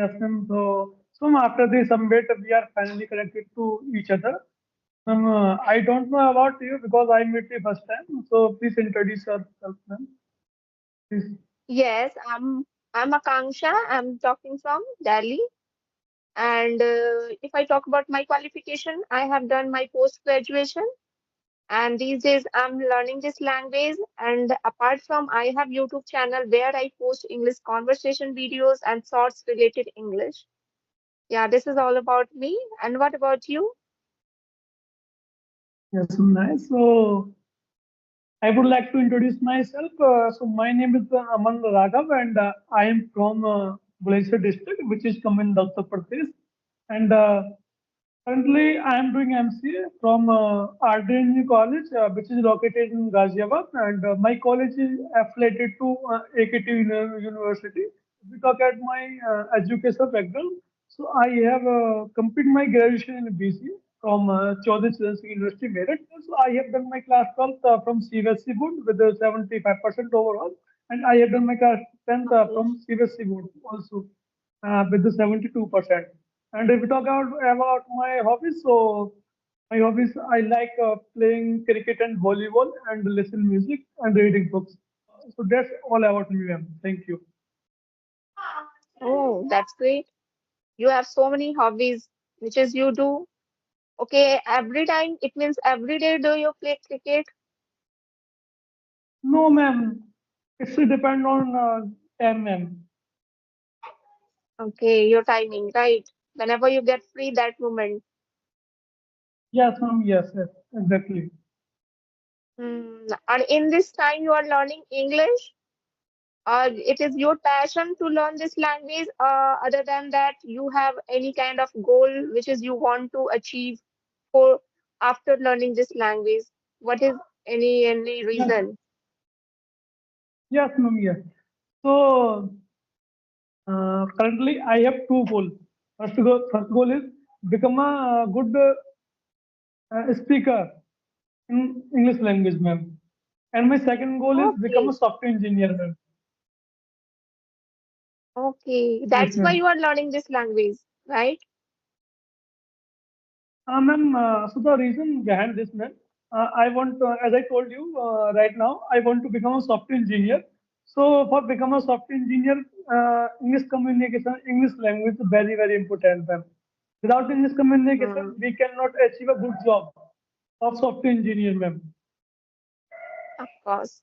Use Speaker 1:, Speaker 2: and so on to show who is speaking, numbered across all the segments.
Speaker 1: Yes, ma'am. So ma'am, after the summit, we are finally connected to each other. I don't know about you because I met you first time. So please introduce yourself, ma'am. Please.
Speaker 2: Yes, I'm Akanksha. I'm talking from Delhi. And if I talk about my qualification, I have done my post graduation. And these days I'm learning this language. And apart from, I have YouTube channel where I post English conversation videos and shorts related English. Yeah, this is all about me. And what about you?
Speaker 1: Yes, nice. So I would like to introduce myself. So my name is Aman Raghav, and I am from Bhubaneswar district, which is come in Uttar Pradesh. And currently, I am doing MCA from RDNU College, which is located in Ghaziabad, and my college is affiliated to AKT University. If we talk at my educational background, so I have completed my graduation in BC from Chaudhary Chरण University, Meerut. So I have done my class 12th from CBSE board with 75% overall, and I have done my class 10th
Speaker 2: Okay.
Speaker 1: from CBSE board also with the 72%. And if we talk about my hobbies, so my hobbies, I like playing cricket and volleyball and listen music and reading books. So that's all about me, ma'am. Thank you.
Speaker 2: Oh, that's great. You have so many hobbies, which is you do. Okay, every time, it means every day do you play cricket?
Speaker 1: No, ma'am. It's depend on time, ma'am.
Speaker 2: Okay, your timing, right? Whenever you get free, that moment.
Speaker 1: Yes, ma'am. Yes, yes, exactly.
Speaker 2: And in this time, you are learning English, or it is your passion to learn this language. Other than that, you have any kind of goal which is you want to achieve for after learning this language. What is any
Speaker 1: Yes,
Speaker 2: reason?
Speaker 1: yes, ma'am. Yes. So currently, I have two goals. First goal is become a good speaker in English language, ma'am. And my second goal is become a
Speaker 2: Okay,
Speaker 1: software engineer, ma'am.
Speaker 2: okay,
Speaker 1: Yes,
Speaker 2: that's why
Speaker 1: ma'am.
Speaker 2: you are learning this language, right?
Speaker 1: Ma'am, so the reason behind this, ma'am, I want, as I told you right now, I want to become a software engineer. So for become a software engineer, English communication, English language is very, very important, ma'am. Without English communication,
Speaker 2: Hmm,
Speaker 1: we cannot achieve a good job of software engineer, ma'am.
Speaker 2: of course.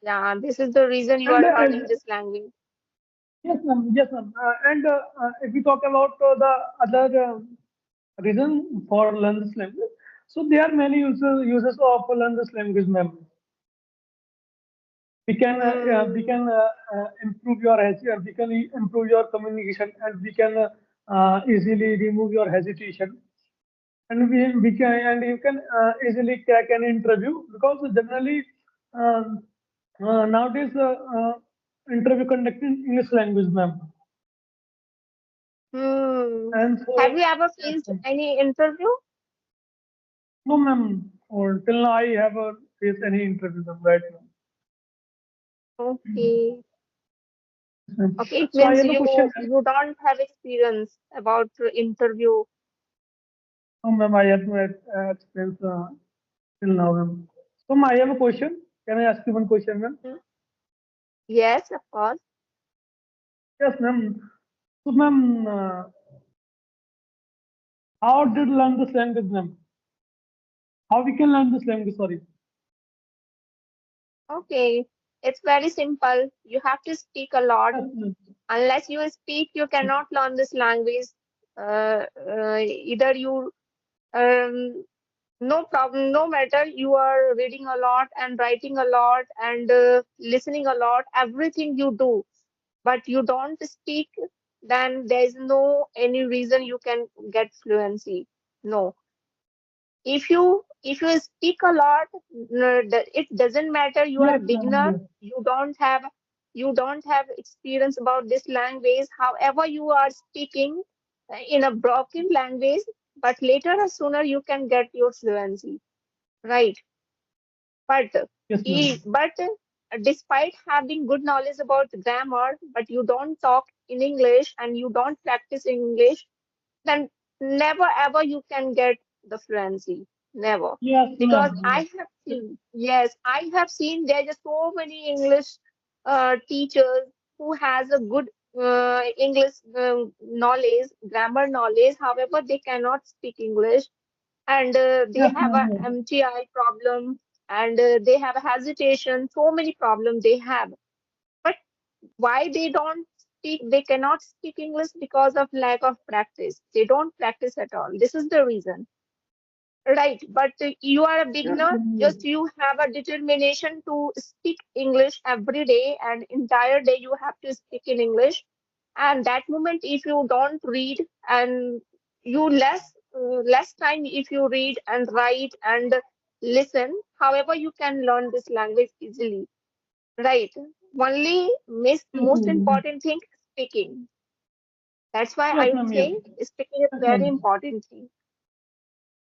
Speaker 2: Yeah, this is the reason you
Speaker 1: And
Speaker 2: are learning this language.
Speaker 1: yes, ma'am. Yes, ma'am. And if we talk about the other reason for learn this language, so there are many uses of learn this language, ma'am. We can
Speaker 2: Hmm.
Speaker 1: improve your we can improve your communication, and we can easily remove your hesitation, and we can and you can easily crack an interview because generally um, nowadays interview conducted in English language, ma'am.
Speaker 2: Hmm.
Speaker 1: And
Speaker 2: Have
Speaker 1: so
Speaker 2: you ever
Speaker 1: yes,
Speaker 2: faced
Speaker 1: ma'am.
Speaker 2: any interview?
Speaker 1: No, ma'am. Or till now, I haven't faced any interview right now.
Speaker 2: Okay.
Speaker 1: Yes, ma'am.
Speaker 2: Okay, it
Speaker 1: So I
Speaker 2: means
Speaker 1: have a question,
Speaker 2: you
Speaker 1: ma'am.
Speaker 2: you don't have experience about interview.
Speaker 1: No, ma'am. I have no experience till now, ma'am. So, ma'am, I have a question. Can I ask you one question, ma'am?
Speaker 2: Hmm. Yes, of course.
Speaker 1: Yes, ma'am. So, ma'am, how did you learn this language, ma'am? How we can learn this language? Sorry.
Speaker 2: Okay. It's very simple. You have to speak a lot.
Speaker 1: Yes, ma'am.
Speaker 2: Unless you speak, you cannot learn this language. Either you no problem, no matter you are reading a lot and writing a lot and listening a lot, everything you do, but you don't speak, then there is no any reason you can get fluency. No. If you speak a lot, it doesn't matter you are
Speaker 1: Yes,
Speaker 2: a
Speaker 1: ma'am.
Speaker 2: beginner,
Speaker 1: Yes.
Speaker 2: you don't have experience about this language. However, you are speaking in a broken language, but later or sooner you can get your fluency, right? But
Speaker 1: Yes, ma'am.
Speaker 2: despite having good knowledge about grammar, but you don't talk in English and you don't practice English, then never ever you can get the fluency. Never.
Speaker 1: Yes,
Speaker 2: Because
Speaker 1: ma'am.
Speaker 2: I have seen, yes, I have seen there are so many English teachers who has a good English knowledge, grammar knowledge. However, they cannot speak English and they
Speaker 1: Yes,
Speaker 2: have a
Speaker 1: ma'am.
Speaker 2: MTI problem and they have a hesitation. So many problems they have. But why they don't speak? They cannot speak English because of lack of practice. They don't practice at all. This is the reason. Right, but you are a
Speaker 1: Yes,
Speaker 2: beginner,
Speaker 1: ma'am.
Speaker 2: just you have a determination to speak English every day and entire day you have to speak in English. And that moment, if you don't read and you less time if you read and write and listen, however, you can learn this language easily. Right. Only
Speaker 1: Yes,
Speaker 2: most
Speaker 1: ma'am.
Speaker 2: important thing, speaking. That's why
Speaker 1: Yes,
Speaker 2: I would
Speaker 1: ma'am. Yes.
Speaker 2: say speaking is
Speaker 1: Yes,
Speaker 2: very
Speaker 1: ma'am.
Speaker 2: important thing.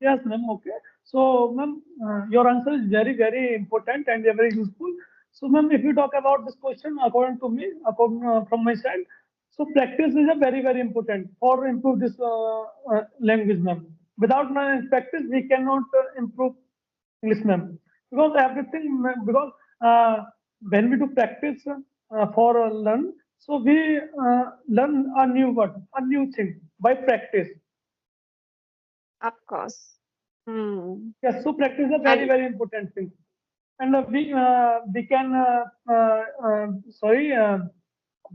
Speaker 1: Yes, ma'am. Okay. So, ma'am, your answer is very, very important and very useful. So, ma'am, if you talk about this question, according to me, according from my side, so practice is a very, very important for improve this language, ma'am. Without practice, we cannot improve English, ma'am. Because everything, because when we do practice for learn, so we learn a new word, a new thing by practice.
Speaker 2: Of course. Hmm.
Speaker 1: Yes, so practice is a very,
Speaker 2: And
Speaker 1: very important thing. And we can sorry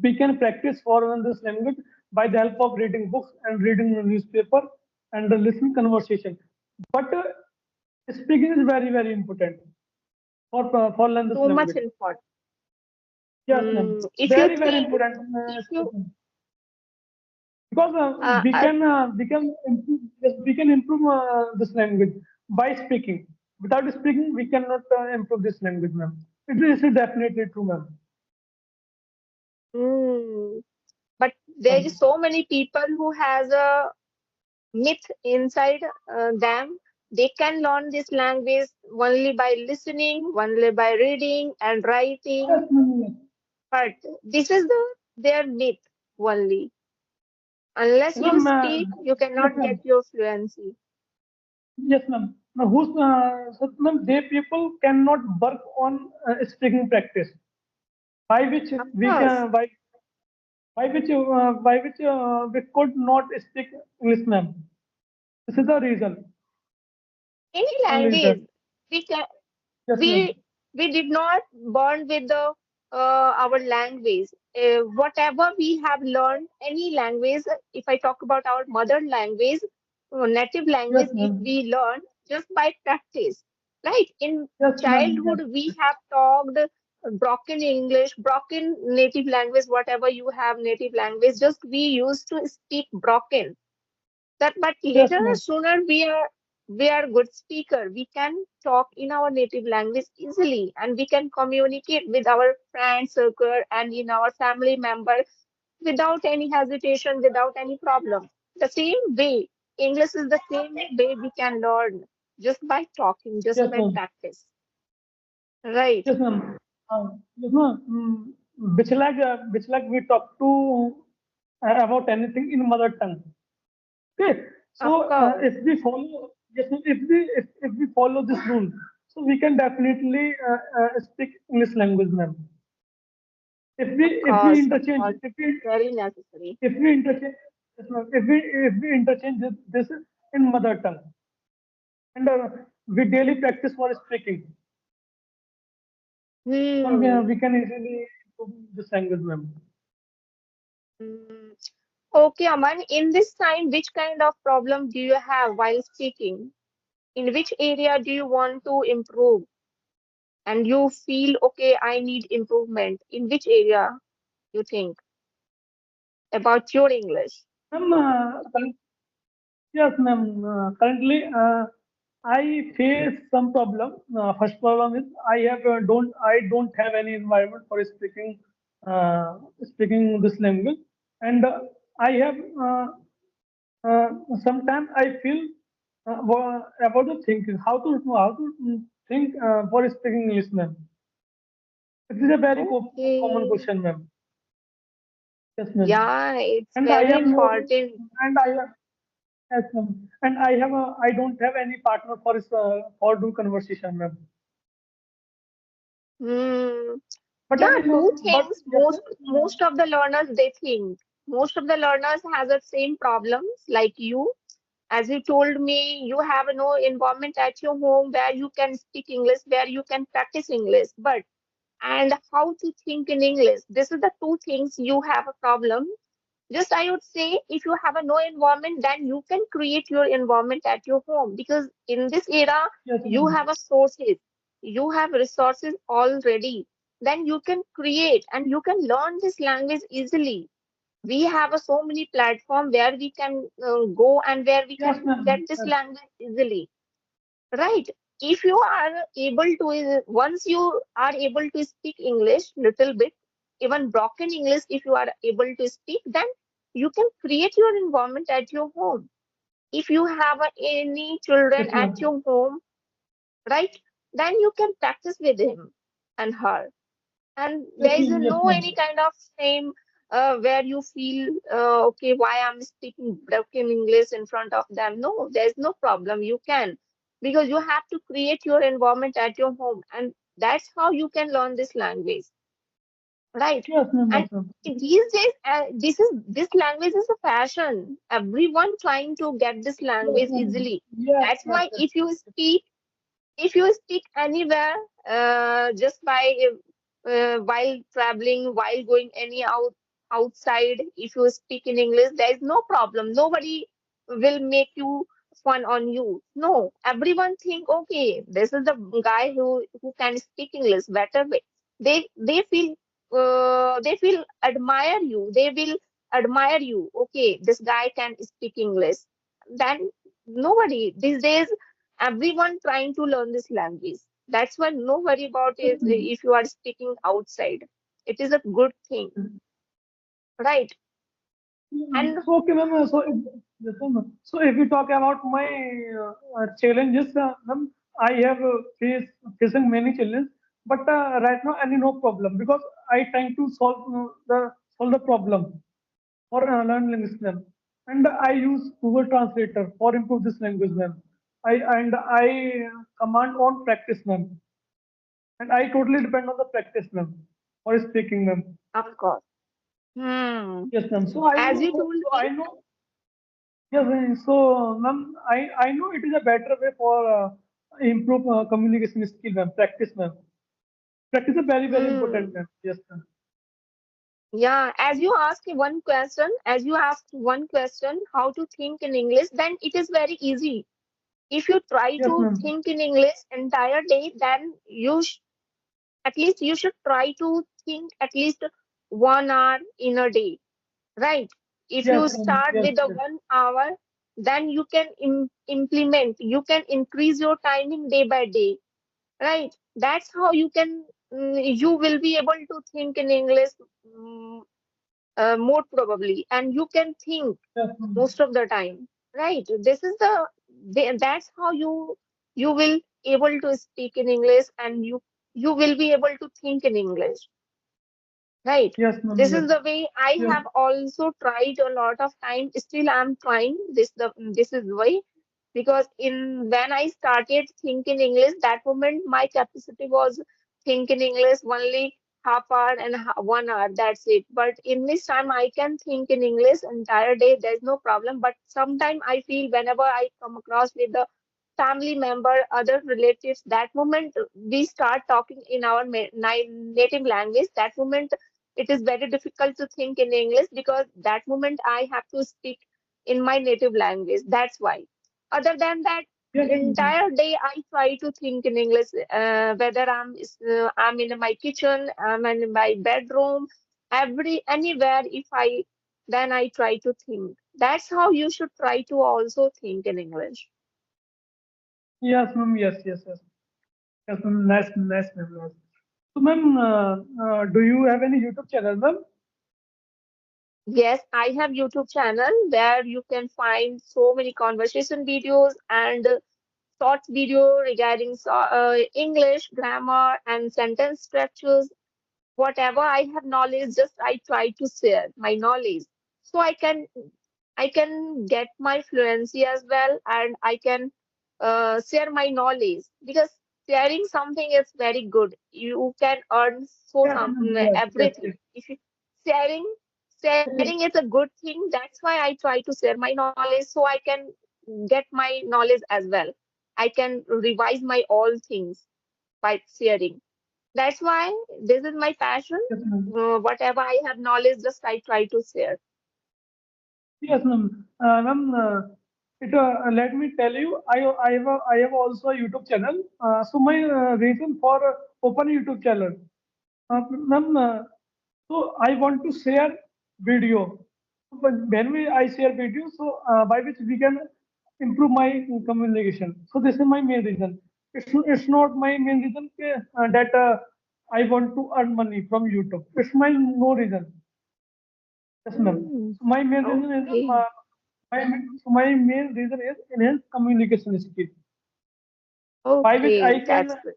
Speaker 1: we can practice for this language by the help of reading books and reading the newspaper and listening conversation. But speaking is very, very important for learn this
Speaker 2: too much
Speaker 1: language.
Speaker 2: important.
Speaker 1: Yes, ma'am.
Speaker 2: If you
Speaker 1: Very, very
Speaker 2: think,
Speaker 1: important
Speaker 2: if you,
Speaker 1: speaking. Because
Speaker 2: uh, uh,
Speaker 1: we can improve this language by speaking. Without speaking, we cannot improve this language, ma'am. It is definitely true, ma'am.
Speaker 2: mm, but there is
Speaker 1: Um,
Speaker 2: so many people who has a myth inside them. They can learn this language only by listening, only by reading and writing.
Speaker 1: yes, ma'am.
Speaker 2: But this is their myth only. Unless you
Speaker 1: Ma'am,
Speaker 2: speak, you
Speaker 1: yes,
Speaker 2: cannot
Speaker 1: ma'am.
Speaker 2: get your fluency.
Speaker 1: Yes, ma'am. Now, so, ma'am, they people cannot work on speaking practice, by which
Speaker 2: Of
Speaker 1: we
Speaker 2: course,
Speaker 1: can, by which we could not speak English, ma'am. This is the reason.
Speaker 2: any
Speaker 1: Only that.
Speaker 2: language we can
Speaker 1: Yes,
Speaker 2: we
Speaker 1: ma'am.
Speaker 2: we did not born with the our language. Whatever we have learned, any language. If I talk about our mother language, native
Speaker 1: Yes,
Speaker 2: language, if
Speaker 1: ma'am.
Speaker 2: we learn just by practice, right? In
Speaker 1: Yes, ma'am. Yes.
Speaker 2: childhood, we have talked broken English, broken native language, whatever you have native language. Just we used to speak broken that but
Speaker 1: Yes,
Speaker 2: later
Speaker 1: ma'am.
Speaker 2: sooner we are good speaker, we can talk in our native language easily and we can communicate with our friend circle and in our family member without any hesitation, without any problem. The same way English is the same way we can learn just by talking, just
Speaker 1: Yes,
Speaker 2: by
Speaker 1: ma'am.
Speaker 2: practice, right?
Speaker 1: Yes, ma'am. Yes, ma'am. Which like we talk to about anything in mother tongue. Okay.
Speaker 2: Of
Speaker 1: So
Speaker 2: course,
Speaker 1: if we follow, yes, ma'am, if we follow this rule, so we can definitely speak English language, ma'am. If we
Speaker 2: of
Speaker 1: interchange,
Speaker 2: course, very necessary.
Speaker 1: if we interchange, yes, ma'am, if we interchange this in mother tongue, and we daily practice for speaking, so
Speaker 2: Hmm.
Speaker 1: we can easily improve this language, ma'am.
Speaker 2: Hmm. Okay, Aman, in this time, which kind of problem do you have while speaking? In which area do you want to improve? And you feel, okay, I need improvement. In which area you think about your English?
Speaker 1: Ma'am, yes, ma'am. Currently, I face some problem. First problem is I don't have any environment for speaking this language, and I have uh, sometimes I feel about the thinking how to think for speaking English, ma'am. It is a very common
Speaker 2: Okay.
Speaker 1: question, ma'am. Yes, ma'am.
Speaker 2: Yeah, it's
Speaker 1: And I
Speaker 2: very
Speaker 1: have no,
Speaker 2: important.
Speaker 1: and I have, yes, ma'am. And I don't have any partner for do conversation, ma'am.
Speaker 2: Hmm.
Speaker 1: But
Speaker 2: Yeah,
Speaker 1: I
Speaker 2: two
Speaker 1: know, but
Speaker 2: things.
Speaker 1: yes,
Speaker 2: Most of the learners they think. Most of the learners has the same problems like you. As you told me, you have no environment at your home where you can speak English, where you can practice English. But and how to think in English. This is the two things you have a problem. Just I would say if you have a no environment, then you can create your environment at your home because in this era,
Speaker 1: yes,
Speaker 2: you
Speaker 1: ma'am.
Speaker 2: have a sources, you have resources already. Then you can create and you can learn this language easily. We have a, so many platforms where we can go and where we
Speaker 1: Yes,
Speaker 2: can get
Speaker 1: ma'am.
Speaker 2: this
Speaker 1: Yes,
Speaker 2: language easily. Right. If you are able to, once you are able to speak English little bit, even broken English, if you are able to speak, then you can create your environment at your home. If you have any children
Speaker 1: yes,
Speaker 2: at
Speaker 1: ma'am.
Speaker 2: your home, right, then you can practice with him and her and
Speaker 1: Yes,
Speaker 2: there is
Speaker 1: ma'am. Yes,
Speaker 2: no
Speaker 1: ma'am.
Speaker 2: any kind of shame where you feel okay why I'm speaking broken English in front of them. No, there's no problem, you can, because you have to create your environment at your home and that's how you can learn this language, right?
Speaker 1: Yes, ma'am.
Speaker 2: And
Speaker 1: Yes, ma'am.
Speaker 2: these days this language is a fashion, everyone trying to get this
Speaker 1: Yes,
Speaker 2: language
Speaker 1: ma'am.
Speaker 2: easily.
Speaker 1: Yes,
Speaker 2: That's
Speaker 1: yes,
Speaker 2: why
Speaker 1: yes.
Speaker 2: if you speak anywhere just by while traveling, while going any outside, if you speak in English, there is no problem. Nobody will make you fun on you. No, everyone think, okay, this is the guy who can speak English better way. They feel admire you. They will admire you. Okay, this guy can speak English. Then nobody these days everyone trying to learn this language. That's why no worry about
Speaker 1: Yes,
Speaker 2: it
Speaker 1: ma'am.
Speaker 2: if you are speaking outside. It is a good thing, right? And
Speaker 1: So, okay, ma'am. Yes, ma'am. So, if we talk about my challenges, ma'am, I have facing many challenges, but right now, any no problem because I trying to solve the problem for learn language, ma'am. And I use Google Translator for improve this language, ma'am. I command on practice, ma'am. And I totally depend on the practice, ma'am, for speaking, ma'am.
Speaker 2: of course, hmm,
Speaker 1: Yes, ma'am.
Speaker 2: as you told
Speaker 1: So
Speaker 2: me,
Speaker 1: I know. Yes, ma'am, I know it is a better way for improve communication skill, ma'am. Practice, ma'am. Practice is very, very important,
Speaker 2: hmm,
Speaker 1: ma'am. Yes, ma'am.
Speaker 2: yeah, as you asked one question, how to think in English, then it is very easy. If you try
Speaker 1: Yes,
Speaker 2: to
Speaker 1: ma'am.
Speaker 2: think in English entire day, then at least you should try to think at least 1 hour in a day. Right. If
Speaker 1: Yes,
Speaker 2: you
Speaker 1: ma'am.
Speaker 2: start
Speaker 1: Yes,
Speaker 2: with the
Speaker 1: yes.
Speaker 2: 1 hour, then you can implement, you can increase your timing day by day. Right. That's how you can, you will be able to think in English more probably, and you can think
Speaker 1: Yes, ma'am.
Speaker 2: most of the time. Right. That's how you will able to speak in English and you will be able to think in English. Right.
Speaker 1: Yes, ma'am.
Speaker 2: This
Speaker 1: Yes.
Speaker 2: is the way I
Speaker 1: Yes.
Speaker 2: have also tried a lot of time. Still, I'm trying this is why because in when I started thinking English, that moment my capacity was thinking English only half hour and 1 hour. That's it. But in this time, I can think in English entire day. There's no problem. But sometimes I feel whenever I come across with the family member, other relatives, that moment we start talking in our native language. That moment it is very difficult to think in English because that moment I have to speak in my native language. That's why. Other than that,
Speaker 1: Yes, ma'am.
Speaker 2: entire day I try to think in English. Whether I'm in my kitchen, I'm in my bedroom, anywhere. If I then I try to think. That's how you should try to also think in English.
Speaker 1: Yes, ma'am. Yes, yes, yes. Yes, ma'am. Nice, nice, ma'am. Nice. So, ma'am, do you have any YouTube channel, ma'am?
Speaker 2: Yes, I have YouTube channel where you can find so many conversation videos and short video regarding English, grammar, and sentence structures. whatever I have knowledge, just I try to share my knowledge. So I can get my fluency as well, and I can share my knowledge, because sharing something is very good. You can earn so
Speaker 1: Yes,
Speaker 2: some
Speaker 1: ma'am. Yes, yes,
Speaker 2: everything.
Speaker 1: yes.
Speaker 2: If you sharing sharing is a good thing. That's why I try to share my knowledge so I can get my knowledge as well. I can revise my all things by sharing. That's why this is my passion.
Speaker 1: Yes, ma'am.
Speaker 2: Whatever I have knowledge, just I try to share.
Speaker 1: Yes, ma'am. Ma'am, let me tell you, I have also a YouTube channel. So my reason for open YouTube channel, ma'am, so I want to share video. But when I share video, so by which we can improve my communication. So this is my main reason. It's not my main reason that I want to earn money from YouTube. It's my no reason. Yes, ma'am.
Speaker 2: Hmm.
Speaker 1: So my main reason is
Speaker 2: Okay.
Speaker 1: my main reason is enhanced communication skill, by which
Speaker 2: Okay.
Speaker 1: I can
Speaker 2: That's good.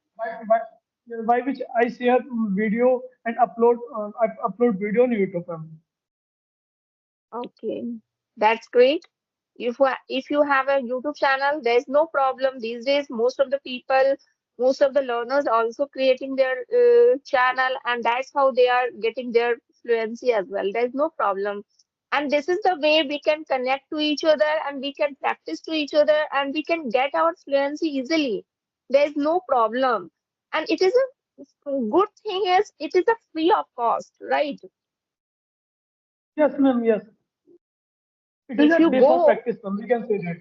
Speaker 1: by which I share video and I upload video on YouTube, ma'am.
Speaker 2: Okay. That's great. If you have a YouTube channel, there's no problem. These days, most of the learners also creating their channel, and that's how they are getting their fluency as well. There's no problem. And this is the way we can connect to each other, and we can practice to each other, and we can get our fluency easily. There's no problem. And it is a good thing is it is a free of cost, right?
Speaker 1: Yes, ma'am. Yes, it is
Speaker 2: If
Speaker 1: a
Speaker 2: you
Speaker 1: day for
Speaker 2: go
Speaker 1: practice, ma'am. We can say that.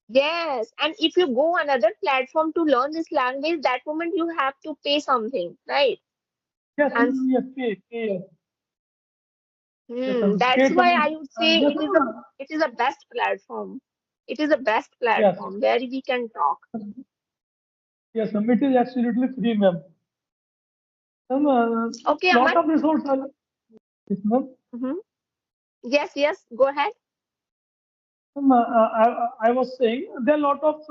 Speaker 2: Yes, and if you go another platform to learn this language, that moment you have to pay something, right?
Speaker 1: Yes,
Speaker 2: And
Speaker 1: ma'am. Yes, yes, yes, ma'am.
Speaker 2: that's
Speaker 1: Pay
Speaker 2: why
Speaker 1: some.
Speaker 2: I would say
Speaker 1: Yes, ma'am.
Speaker 2: it is a best platform. It is a best
Speaker 1: Yes,
Speaker 2: platform where we can talk.
Speaker 1: yes, ma'am. It is absolutely free, ma'am. Ma'am,
Speaker 2: Okay,
Speaker 1: lot
Speaker 2: Aman.
Speaker 1: of resources are. Yes, ma'am.
Speaker 2: hmm Yes, yes, go ahead.
Speaker 1: I was saying there are a lot of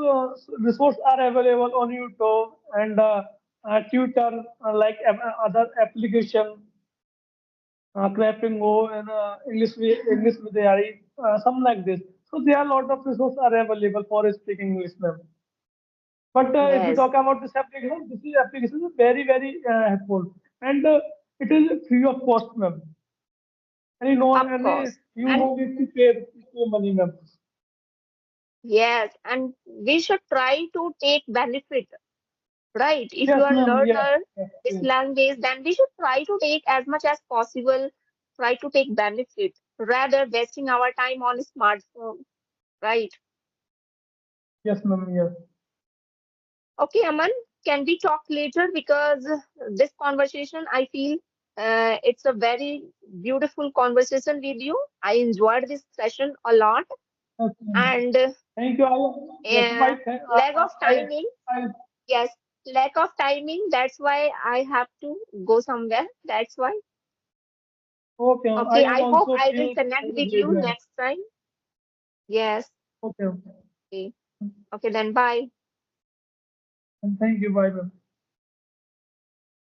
Speaker 1: resources are available on YouTube and Twitter, other application, Clapping Go and English with AI, something like this. So there are a lot of resources are available for speaking English, ma'am. But if we
Speaker 2: Yes,
Speaker 1: talk about this application is very helpful, and it is free of cost, ma'am.
Speaker 2: of
Speaker 1: Any
Speaker 2: course.
Speaker 1: you
Speaker 2: And
Speaker 1: don't need to pay money, ma'am.
Speaker 2: yes, and we should try to take benefit, right? If you
Speaker 1: Yes,
Speaker 2: are
Speaker 1: ma'am. Yes,
Speaker 2: learner
Speaker 1: yes,
Speaker 2: this
Speaker 1: yes.
Speaker 2: language, then we should try to take as much as possible, try to take benefit rather wasting our time on smartphone, right?
Speaker 1: Yes, ma'am. Yes.
Speaker 2: Okay, Aman, can we talk later? Because this conversation, I feel it's a very beautiful conversation with you. I enjoyed this session a lot,
Speaker 1: Okay.
Speaker 2: and
Speaker 1: Thank you. Yes,
Speaker 2: uh, lack of timing,
Speaker 1: I,
Speaker 2: yes, lack of timing. That's why I have to go somewhere. That's why.
Speaker 1: okay. I
Speaker 2: Okay,
Speaker 1: am
Speaker 2: I hope
Speaker 1: also
Speaker 2: I will
Speaker 1: feel
Speaker 2: connect with
Speaker 1: great,
Speaker 2: you
Speaker 1: ma'am.
Speaker 2: next time. Yes.
Speaker 1: Okay.
Speaker 2: Okay. Okay, then bye.
Speaker 1: And thank you. Bye, ma'am.